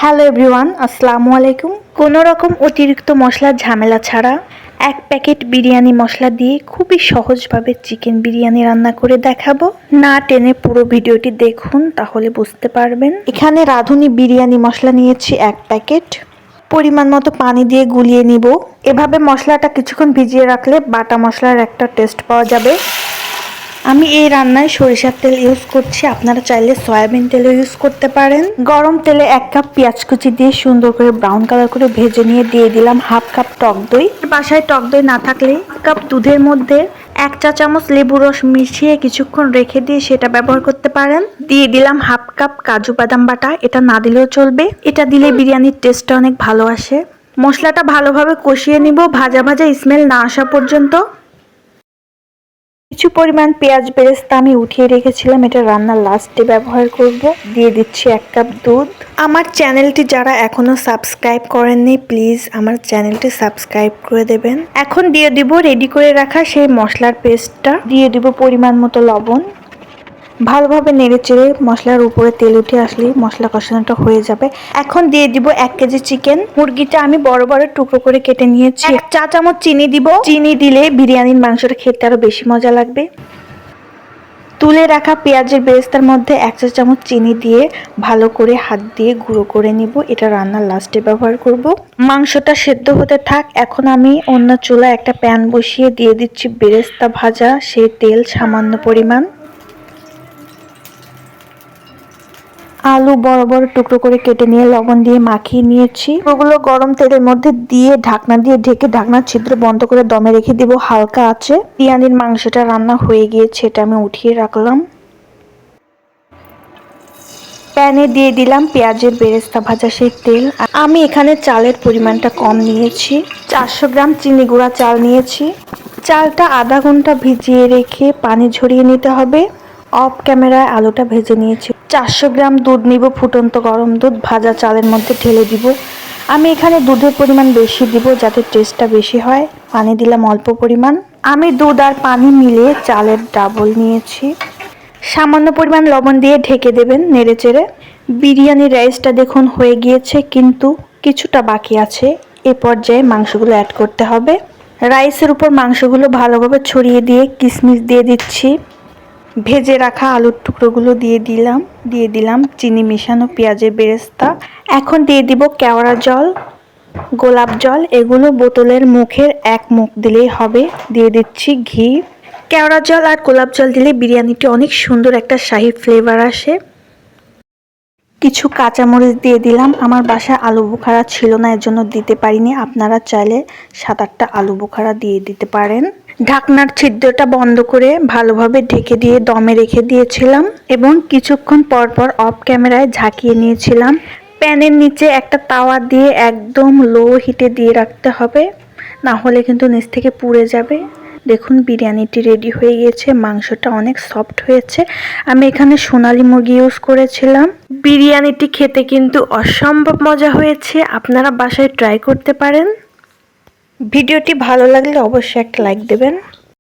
Hello everyone, আসসালামু আলাইকুম। কোনো রকম অতিরিক্ত মশলার ঝামেলা ছাড়া এক প্যাকেট বিরিয়ানি মশলা দিয়ে খুবই সহজভাবে চিকেন বিরিয়ানি রান্না করে দেখাবো। না টেনে পুরো ভিডিওটি দেখুন, তাহলে বুঝতে পারবেন। এখানে রাঁধুনি বিরিয়ানি মশলা নিয়েছি এক প্যাকেট। পরিমাণ মতো পানি দিয়ে গুলিয়ে নিব। এভাবে মশলাটা কিছুক্ষণ ভিজিয়ে রাখলে বাটা মশলার একটা টেস্ট পাওয়া যাবে। আমি এই রান্নায় সরিষার তেল ইউজ করছি, আপনারা চাইলে সয়াবিন তেলও ইউজ করতে পারেন। গরম তেলে 1 কাপ পেঁয়াজ কুচি দিয়ে সুন্দর করে ব্রাউন কালার করে ভেজে নিয়ে দিয়ে দিলাম হাফ কাপ টক দই। বাসায় টক দই না থাকলে কাপ দুধের মধ্যে 1 চা চামচ লেবু রস মিশিয়ে কিছুক্ষণ রেখে দিয়ে সেটা ব্যবহার করতে পারেন। দিয়ে দিলাম হাফ কাপ কাজু বাদাম বাটা, এটা না দিলেও চলবে, এটা দিলে বিরিয়ানির টেস্টটা অনেক ভালো আসে। মশলাটা ভালোভাবে কষিয়ে নিব ভাজা ভাজা স্মেল না আসা পর্যন্ত। কিছু পরিমাণ পেঁয়াজ বেরেস্তা আমি উঠিয়ে রেখেছিলাম, এটা রান্নার লাস্টে ব্যবহার করব। দিয়ে দিচ্ছি 1 কাপ দুধ। আমার চ্যানেলটি যারা এখনো সাবস্ক্রাইব করেননি, প্লিজ আমার চ্যানেলটি সাবস্ক্রাইব করে দেবেন। এখন দিয়ে দিব রেডি করে রাখা সেই মশলার পেস্টটা। দিয়ে দিব পরিমাণ মতো লবণ। ভালোভাবে নেড়েচেড়ে মশলার উপরে তেল উঠে আসলেই মশলা কষানোটা হয়ে যাবে। এখন দিয়ে দিব 1 কেজি চিকেন। মুরগিটা আমি বড় বড় টুকরো করে কেটে নিয়েছি। 1 চা চামচ চিনি দিব। চিনি দিলে বিরিয়ানির মাংসটা খেতে আরো বেশি মজা লাগবে। তুলে রাখা পেঁয়াজের বেরেস্তার মধ্যে 1 চা চামচ চিনি দিয়ে ভালো করে হাত দিয়ে গুঁড়ো করে নিব। এটা রান্নার লাস্টে ব্যবহার করব। মাংসটা সেদ্ধ হতে থাক। এখন আমি অন্য চুলায় একটা প্যান বসিয়ে দিয়ে দিচ্ছি বেরেস্তা ভাজা সেই তেল সামান্য পরিমাণ। আলু বড় বড় টুকরো করে কেটে নিয়ে লবণ দিয়ে মাখিয়ে নিয়েছি। ওগুলো গরম তেলের মধ্যে দিয়ে ঢাকনা দিয়ে ঢেকে ঢাকনার ছিদ্র বন্ধ করে দমে রেখে দিব হালকা আঁচে। বিরিয়ানির মাংসটা রান্না হয়ে গিয়েছে, এটা আমি উঠিয়ে রাখলাম। প্যানে দিয়ে দিলাম পেঁয়াজের বেরেস্তা ভাজা সেই তেল। আমি এখানে চালের পরিমাণটা কম নিয়েছি, 400 গ্রাম চিনি গুঁড়া চাল নিয়েছি। চালটা আধা ঘন্টা ভিজিয়ে রেখে পানি ঝরিয়ে নিতে হবে। অফ ক্যামেরায় আলুটা ভেজে নিয়েছি। 400 গ্রাম দুধ নিব, ফুটন্ত গরম দুধ ভাজা চালের মধ্যে ঢেলে দিব। আমি এখানে দুধের পরিমাণ বেশি দিব যাতে টেস্টটা বেশি হয়। পানি দিলাম অল্প পরিমাণ। আমি দুধ আর পানি মিলিয়ে চালের ডাবল নিয়েছি। সামান্য পরিমাণ লবণ দিয়ে ঢেকে দেবেন নেড়েচেড়ে। বিরিয়ানির রাইসটা দেখুন হয়ে গিয়েছে, কিন্তু কিছুটা বাকি আছে। এ পর্যায়ে মাংসগুলো অ্যাড করতে হবে। রাইসের উপর মাংসগুলো ভালোভাবে ছড়িয়ে দিয়ে কিশমিশ দিয়ে দিচ্ছি। ভেজে রাখা আলুর টুকরোগুলো দিয়ে দিলাম চিনি মেশানো পেঁয়াজের বেরেস্তা। এখন দিয়ে দিব কেওড়া জল, গোলাপ জল, এগুলো বোতলের মুখের 1 মুখ দিলেই হবে। দিয়ে দিচ্ছি ঘি। কেওড়া জল আর গোলাপ জল দিলে বিরিয়ানিটি অনেক সুন্দর একটা শাহী ফ্লেভার আসে। কিছু কাঁচামরিচ দিয়ে দিলাম। আমার বাসায় আলু বোখারা ছিল না, এর জন্য দিতে পারিনি। আপনারা চাইলে 7-8টা আলু বোখারা দিয়ে দিতে পারেন। ঢাকনার ছিদ্রটা বন্ধ করে ভালোভাবে ঢেকে দিয়ে দমে রেখে দিয়েছিলাম এবং কিছুক্ষণ পর পর অফ ক্যামেরায় ঝাঁকিয়ে নিয়েছিলাম। প্যানের নিচে একটা তাওয়া দিয়ে একদম লো হিটে দিয়ে রাখতে হবে, না হলে কিন্তু নিচ থেকে পুড়ে যাবে। দেখুন বিরিয়ানিটি রেডি হয়ে গিয়েছে, মাংসটা অনেক সফট হয়েছে। আমি এখানে সোনালী মুরগি ইউজ করেছিলাম। বিরিয়ানিটি খেতে কিন্তু অসম্ভব মজা হয়েছে, আপনারা বাসায় ট্রাই করতে পারেন। ভিডিওটি ভালো লাগলে অবশ্যই একটা লাইক দেবেন।